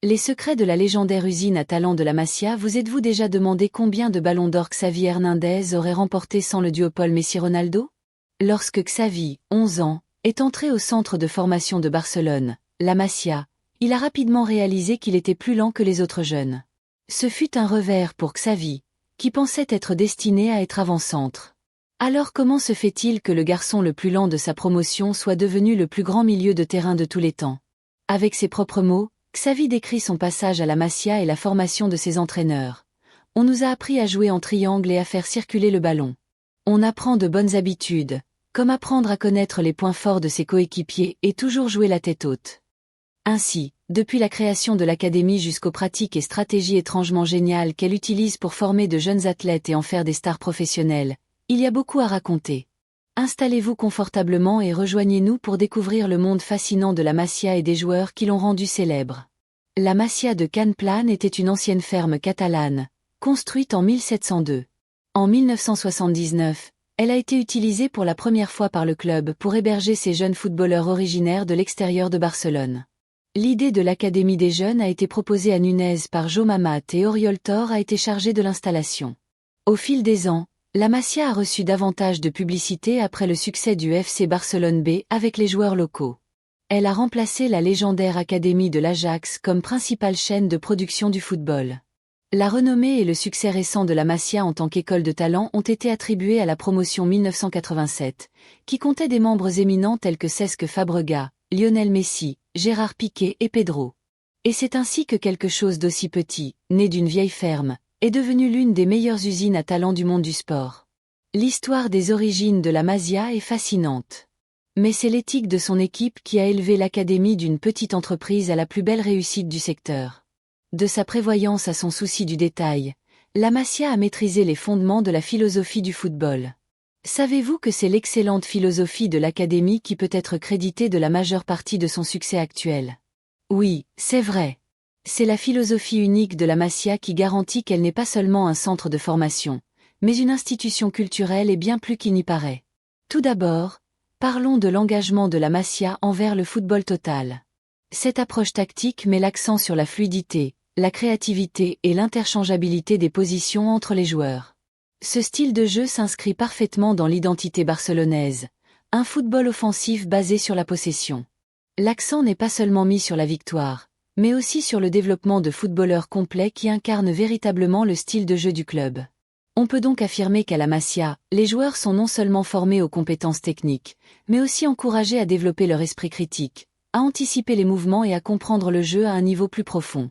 Les secrets de la légendaire usine à talent de la Masia. Vous êtes-vous déjà demandé combien de ballons d'or Xavi Hernandez aurait remporté sans le duopole Messi-Ronaldo? Lorsque Xavi, 11 ans, est entré au centre de formation de Barcelone, la Masia, il a rapidement réalisé qu'il était plus lent que les autres jeunes. Ce fut un revers pour Xavi, qui pensait être destiné à être avant-centre. Alors comment se fait-il que le garçon le plus lent de sa promotion soit devenu le plus grand milieu de terrain de tous les temps? Avec ses propres mots, Xavi décrit son passage à la Masia et la formation de ses entraîneurs. On nous a appris à jouer en triangle et à faire circuler le ballon. On apprend de bonnes habitudes, comme apprendre à connaître les points forts de ses coéquipiers et toujours jouer la tête haute. Ainsi, depuis la création de l'académie jusqu'aux pratiques et stratégies étrangement géniales qu'elle utilise pour former de jeunes athlètes et en faire des stars professionnelles, il y a beaucoup à raconter. Installez-vous confortablement et rejoignez-nous pour découvrir le monde fascinant de la Masia et des joueurs qui l'ont rendue célèbre. La Masia de Can-Plan était une ancienne ferme catalane, construite en 1702. En 1979, elle a été utilisée pour la première fois par le club pour héberger ces jeunes footballeurs originaires de l'extérieur de Barcelone. L'idée de l'Académie des jeunes a été proposée à Nunez par Joe Mamat et Oriol Tor a été chargé de l'installation. Au fil des ans, la Masia a reçu davantage de publicité après le succès du FC Barcelone B avec les joueurs locaux. Elle a remplacé la légendaire Académie de l'Ajax comme principale chaîne de production du football. La renommée et le succès récent de la Masia en tant qu'école de talent ont été attribués à la promotion 1987, qui comptait des membres éminents tels que Cesc Fabregas, Lionel Messi, Gérard Piqué et Pedro. Et c'est ainsi que quelque chose d'aussi petit, né d'une vieille ferme, est devenu l'une des meilleures usines à talent du monde du sport. L'histoire des origines de la Masia est fascinante. Mais c'est l'éthique de son équipe qui a élevé l'académie d'une petite entreprise à la plus belle réussite du secteur. De sa prévoyance à son souci du détail, la Masia a maîtrisé les fondements de la philosophie du football. Savez-vous que c'est l'excellente philosophie de l'académie qui peut être créditée de la majeure partie de son succès actuel? Oui, c'est vrai. C'est la philosophie unique de la Masia qui garantit qu'elle n'est pas seulement un centre de formation, mais une institution culturelle et bien plus qu'il n'y paraît. Tout d'abord, parlons de l'engagement de la Masia envers le football total. Cette approche tactique met l'accent sur la fluidité, la créativité et l'interchangeabilité des positions entre les joueurs. Ce style de jeu s'inscrit parfaitement dans l'identité barcelonaise, un football offensif basé sur la possession. L'accent n'est pas seulement mis sur la victoire, mais aussi sur le développement de footballeurs complets qui incarnent véritablement le style de jeu du club. On peut donc affirmer qu'à la Masia, les joueurs sont non seulement formés aux compétences techniques, mais aussi encouragés à développer leur esprit critique, à anticiper les mouvements et à comprendre le jeu à un niveau plus profond.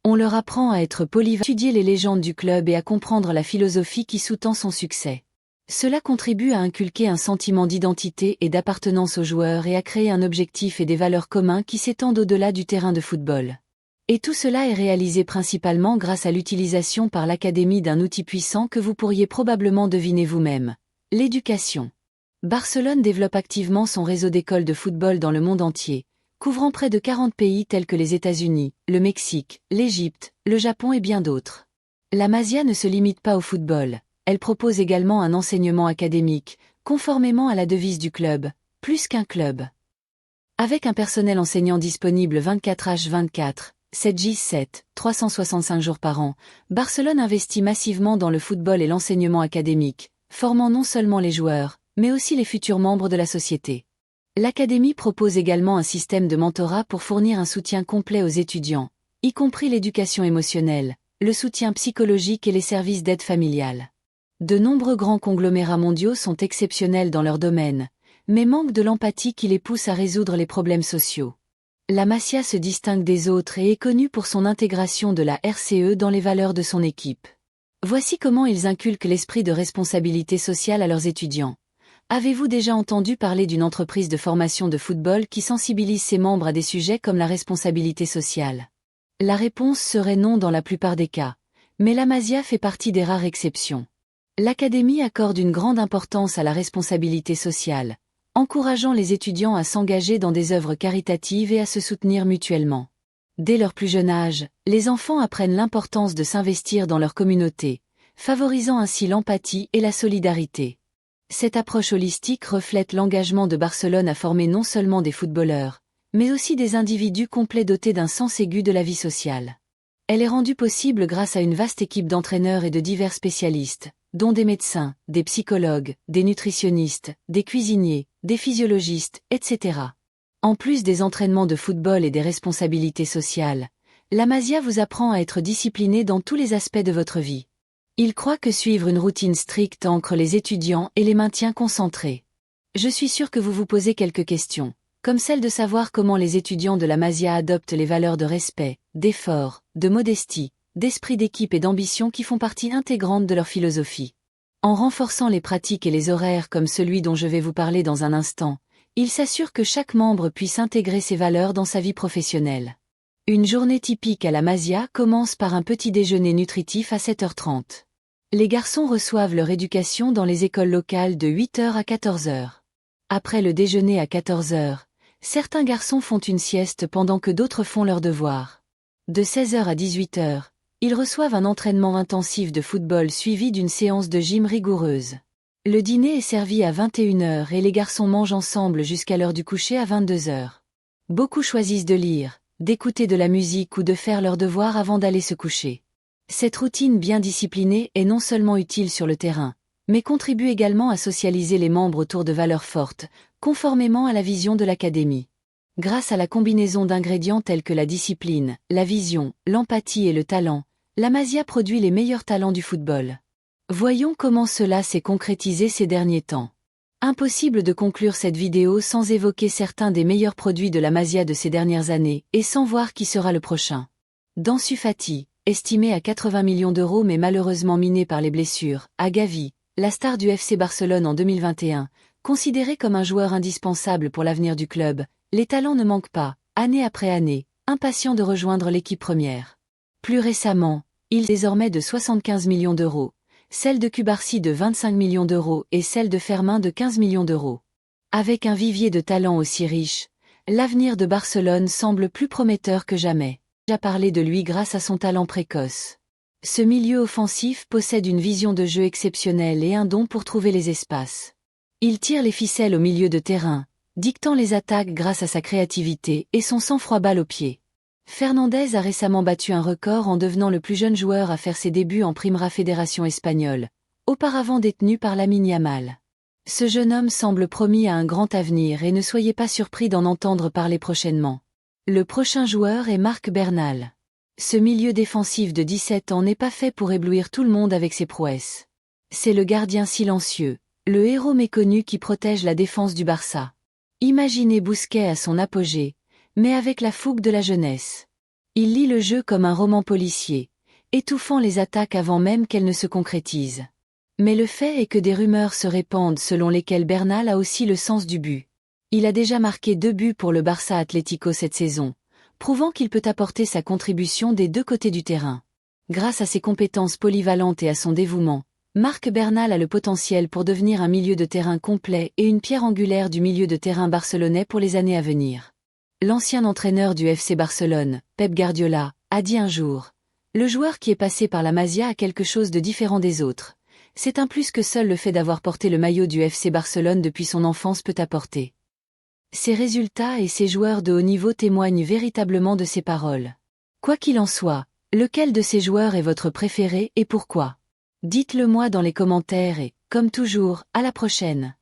On leur apprend à être polyvalents, à étudier les légendes du club et à comprendre la philosophie qui sous-tend son succès. Cela contribue à inculquer un sentiment d'identité et d'appartenance aux joueurs et à créer un objectif et des valeurs communs qui s'étendent au-delà du terrain de football. Et tout cela est réalisé principalement grâce à l'utilisation par l'académie d'un outil puissant que vous pourriez probablement deviner vous-même: l'éducation. Barcelone développe activement son réseau d'écoles de football dans le monde entier, couvrant près de 40 pays tels que les États-Unis, le Mexique, l'Égypte, le Japon et bien d'autres. La Masia ne se limite pas au football, elle propose également un enseignement académique, conformément à la devise du club, plus qu'un club. Avec un personnel enseignant disponible 24h24, 7j7, 365 jours par an, Barcelone investit massivement dans le football et l'enseignement académique, formant non seulement les joueurs, mais aussi les futurs membres de la société. L'académie propose également un système de mentorat pour fournir un soutien complet aux étudiants, y compris l'éducation émotionnelle, le soutien psychologique et les services d'aide familiale. De nombreux grands conglomérats mondiaux sont exceptionnels dans leur domaine, mais manquent de l'empathie qui les pousse à résoudre les problèmes sociaux. La Masia se distingue des autres et est connue pour son intégration de la RCE dans les valeurs de son équipe. Voici comment ils inculquent l'esprit de responsabilité sociale à leurs étudiants. Avez-vous déjà entendu parler d'une entreprise de formation de football qui sensibilise ses membres à des sujets comme la responsabilité sociale? La réponse serait non dans la plupart des cas, mais la Masia fait partie des rares exceptions. L'académie accorde une grande importance à la responsabilité sociale, encourageant les étudiants à s'engager dans des œuvres caritatives et à se soutenir mutuellement. Dès leur plus jeune âge, les enfants apprennent l'importance de s'investir dans leur communauté, favorisant ainsi l'empathie et la solidarité. Cette approche holistique reflète l'engagement de Barcelone à former non seulement des footballeurs, mais aussi des individus complets dotés d'un sens aigu de la vie sociale. Elle est rendue possible grâce à une vaste équipe d'entraîneurs et de divers spécialistes, dont des médecins, des psychologues, des nutritionnistes, des cuisiniers, des physiologistes, etc. En plus des entraînements de football et des responsabilités sociales, la Masia vous apprend à être discipliné dans tous les aspects de votre vie. Il croit que suivre une routine stricte ancre les étudiants et les maintient concentrés. Je suis sûr que vous vous posez quelques questions, comme celle de savoir comment les étudiants de la Masia adoptent les valeurs de respect, d'effort, de modestie, d'esprit d'équipe et d'ambition qui font partie intégrante de leur philosophie. En renforçant les pratiques et les horaires comme celui dont je vais vous parler dans un instant, il s'assure que chaque membre puisse intégrer ces valeurs dans sa vie professionnelle. Une journée typique à la Masia commence par un petit déjeuner nutritif à 7h30. Les garçons reçoivent leur éducation dans les écoles locales de 8h à 14h. Après le déjeuner à 14h, certains garçons font une sieste pendant que d'autres font leurs devoirs. De 16h à 18h, ils reçoivent un entraînement intensif de football suivi d'une séance de gym rigoureuse. Le dîner est servi à 21h et les garçons mangent ensemble jusqu'à l'heure du coucher à 22h. Beaucoup choisissent de lire, d'écouter de la musique ou de faire leurs devoirs avant d'aller se coucher. Cette routine bien disciplinée est non seulement utile sur le terrain, mais contribue également à socialiser les membres autour de valeurs fortes, conformément à la vision de l'académie. Grâce à la combinaison d'ingrédients tels que la discipline, la vision, l'empathie et le talent, la Masia produit les meilleurs talents du football. Voyons comment cela s'est concrétisé ces derniers temps. Impossible de conclure cette vidéo sans évoquer certains des meilleurs produits de la Masia de ces dernières années, et sans voir qui sera le prochain. Dansu Fati, estimé à 80 millions d'euros mais malheureusement miné par les blessures, à Gavi, la star du FC Barcelone en 2021, considéré comme un joueur indispensable pour l'avenir du club, les talents ne manquent pas, année après année, impatients de rejoindre l'équipe première. Plus récemment, il est désormais de 75 millions d'euros, celle de Cubarsí de 25 millions d'euros et celle de Fermin de 15 millions d'euros. Avec un vivier de talents aussi riche, l'avenir de Barcelone semble plus prometteur que jamais. J'ai déjà parlé de lui grâce à son talent précoce. Ce milieu offensif possède une vision de jeu exceptionnelle et un don pour trouver les espaces. Il tire les ficelles au milieu de terrain, dictant les attaques grâce à sa créativité et son sang-froid balle au pied. Fernandez a récemment battu un record en devenant le plus jeune joueur à faire ses débuts en Primera Fédération espagnole, auparavant détenu par Lamine Yamal. Ce jeune homme semble promis à un grand avenir et ne soyez pas surpris d'en entendre parler prochainement. Le prochain joueur est Marc Bernal. Ce milieu défensif de 17 ans n'est pas fait pour éblouir tout le monde avec ses prouesses. C'est le gardien silencieux, le héros méconnu qui protège la défense du Barça. Imaginez Busquets à son apogée, mais avec la fougue de la jeunesse. Il lit le jeu comme un roman policier, étouffant les attaques avant même qu'elles ne se concrétisent. Mais le fait est que des rumeurs se répandent selon lesquelles Bernal a aussi le sens du but. Il a déjà marqué 2 buts pour le Barça Atlético cette saison, prouvant qu'il peut apporter sa contribution des deux côtés du terrain. Grâce à ses compétences polyvalentes et à son dévouement, Marc Bernal a le potentiel pour devenir un milieu de terrain complet et une pierre angulaire du milieu de terrain barcelonais pour les années à venir. L'ancien entraîneur du FC Barcelone, Pep Guardiola, a dit un jour « Le joueur qui est passé par la Masia a quelque chose de différent des autres. C'est un plus que seul le fait d'avoir porté le maillot du FC Barcelone depuis son enfance peut apporter. » Ses résultats et ses joueurs de haut niveau témoignent véritablement de ces paroles. Quoi qu'il en soit, lequel de ces joueurs est votre préféré et pourquoi? Dites-le moi dans les commentaires et, comme toujours, à la prochaine.